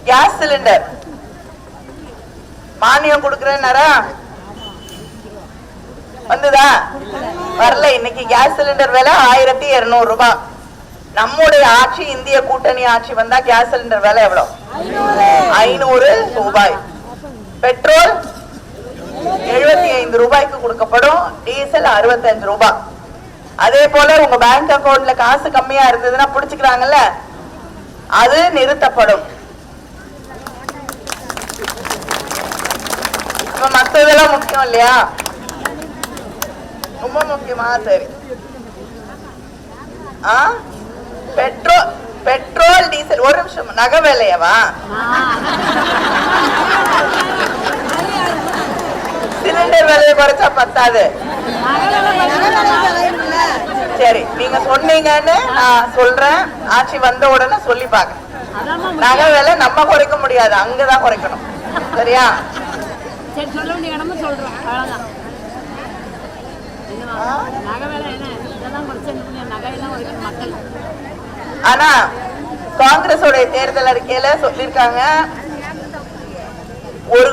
Gas cylinder மானியம் கொடுக்கறேன்னாரா? வந்துதா? வரல. இன்னைக்கு கேஸ் சிலிண்டர் விலை 1200 ரூபாய். நம்முடைய ஆட்சி, இந்திய கூட்டணி ஆட்சி வந்தா கேஸ் சிலிண்டர் விலை எவ்வளவு? 500 ரூபாய். பெட்ரோல் 75 ரூபாய்க்கு கொடுக்கப்படும், டீசல் 65 ரூபாய். அதே போல உங்க பேங்க் அக்கவுண்ட்ல காசு கம்மியா இருந்ததுன்னா புடிச்சுக்கிறாங்கல்ல, அது நிறுத்தப்படும். மற்றதெல்லாம் முக்கியம் இல்லையா? ரொம்ப முக்கியமா? சரி. பெட்ரோல் டீசல் ஒரு நிமிஷம். நகை வேலையவா? சிலிண்டர் விலையை குறைச்சா பத்தாது. சரி, நீங்க சொன்னீங்கன்னு நான் சொல்றேன். ஆட்சி வந்த உடனே சொல்லி பாக்க. நகை விலை நம்ம குறைக்க முடியாது, அங்கதான் குறைக்கணும். சரியா? ஆனா காங்கிரஸ் தேர்தல் அறிக்கையில சொல்லிருக்காங்க, ஒரு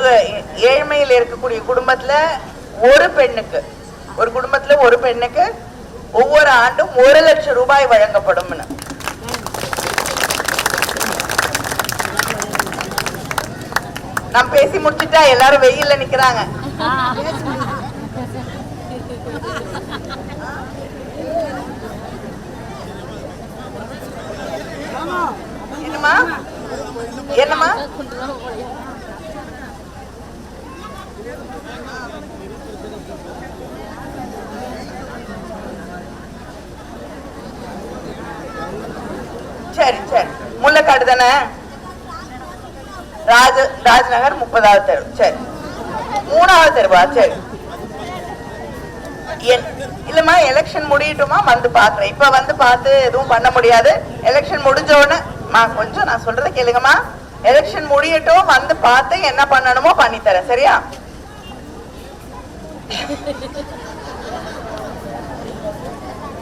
ஏழ்மையில் இருக்கக்கூடிய குடும்பத்துல ஒரு பெண்ணுக்கு ஒவ்வொரு ஆண்டும் 1 லட்சம் ரூபாய் வழங்கப்படும். நான் பேசி முடிச்சுட்டா எல்லாரும் வெயில்ல நிக்கிறாங்க. என்னமா என்னமா? சரி சரி, முள்ளக்காடு தானே? ராஜ்நகர் 30வது தெரு. சரி, 3வது தெருவா? சரி. இல்லம்மா, எலெக்ஷன் முடியட்டுமா? வந்து பாக்குறேன். இப்ப வந்து பார்த்து எதுவும் பண்ண முடியாது. எலெக்ஷன் முடிஞ்ச உடனே கொஞ்சம் நான் சொல்றத கேளுங்கம்மா. எலெக்ஷன் முடியட்டும், வந்து பார்த்து என்ன பண்ணணுமோ பண்ணித்தரேன். சரியா?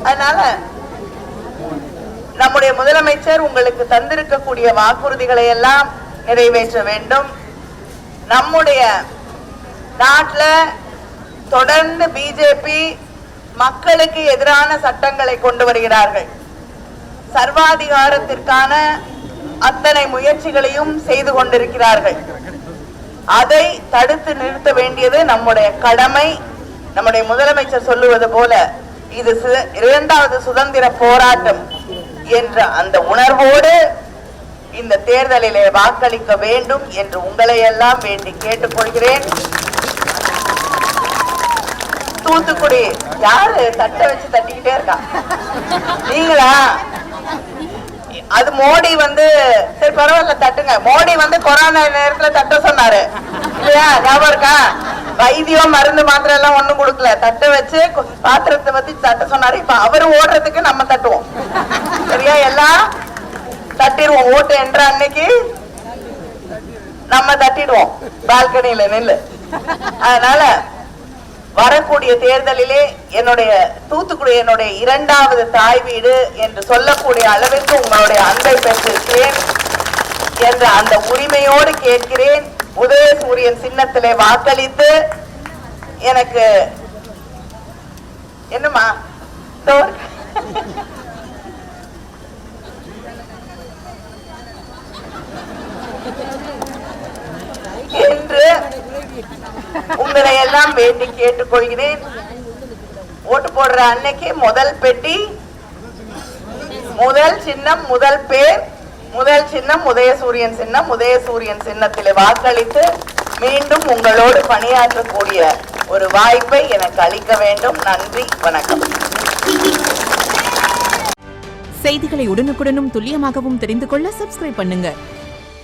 அதனால நம்முடைய முதலமைச்சர் உங்களுக்கு தந்திருக்கக்கூடிய வாக்குறுதிகளை எல்லாம் நிறைவேற்ற வேண்டும். நம்முடைய நாட்டில் தொடர்ந்து பிஜேபி மக்களுக்கு எதிரான சட்டங்களை கொண்டு வருகிறார்கள். சர்வாதிகாரத்திற்கான அத்தனை முயற்சிகளையும் செய்து கொண்டிருக்கிறார்கள். அதை தடுத்து நிறுத்த வேண்டியது நம்முடைய கடமை. நம்முடைய முதலமைச்சர் சொல்லுவது போல இது 2வது சுதந்திர போராட்டம் என்ற அந்த உணர்வோடு இந்த தேர்தலிலே வாக்களிக்க வேண்டும் என்று உங்களை எல்லாம் வேண்டி கேட்டுக்கொள்கிறேன். தூத்துக்குடி யாரு தட்டை வச்சு தட்டிக்கிட்டே இருக்கா? நீங்களா? அது மோடி சரி பரவாயில்ல தட்டுங்க. மோடி கொரோனா நேரத்துல தட்ட சொன்னாரு இல்லையா? ஞாபகம் இருக்கா? வைத்தியம் மருந்து மாத்திரை எல்லாம் ஒண்ணும் கொடுக்கல, தட்ட வச்சு பாத்திரத்தை பத்தி தட்ட சொன்னாரு. இப்ப அவரு ஓடுறதுக்கு நம்ம தட்டுவோம். சரியா? எல்லாம் தட்டிடுவோம். ஓட்டு என்ற அன்னைக்கு நம்ம தட்டிடுவோம் பால்கனியில நில்லு. அதனால வரக்கூடிய தேர்தலிலே தூத்துக்குடி என்னுடைய 2வது தாய் வீடு என்று சொல்லக்கூடிய அளவிற்கு உங்களுடைய அன்பை பெற்றிருக்கிறேன் என்ற அந்த உரிமையோடு கேட்கிறேன். உதயசூரியன் சின்னத்திலே வாக்களித்து எனக்கு என்னமா என்று உங்களை எல்லாம் வேண்டி கேட்டுக்கொள்கிறேன். ஓட்டு போடுற அன்னைக்கு முதல் பெட்டி, முதல் சின்னம், முதல் பேர், முதல் சின்னம் உதயசூரியன் சின்னம். உதயசூரியன் சின்னத்தில் வாக்களித்து மீண்டும் உங்களோடு பணியாற்றக்கூடிய ஒரு வாய்ப்பை எனக்கு அளிக்க வேண்டும். நன்றி, வணக்கம். செய்திகளை உடனுக்குடனும் துல்லியமாகவும் தெரிந்து கொள்ள சப்ஸ்கிரைப் பண்ணுங்க.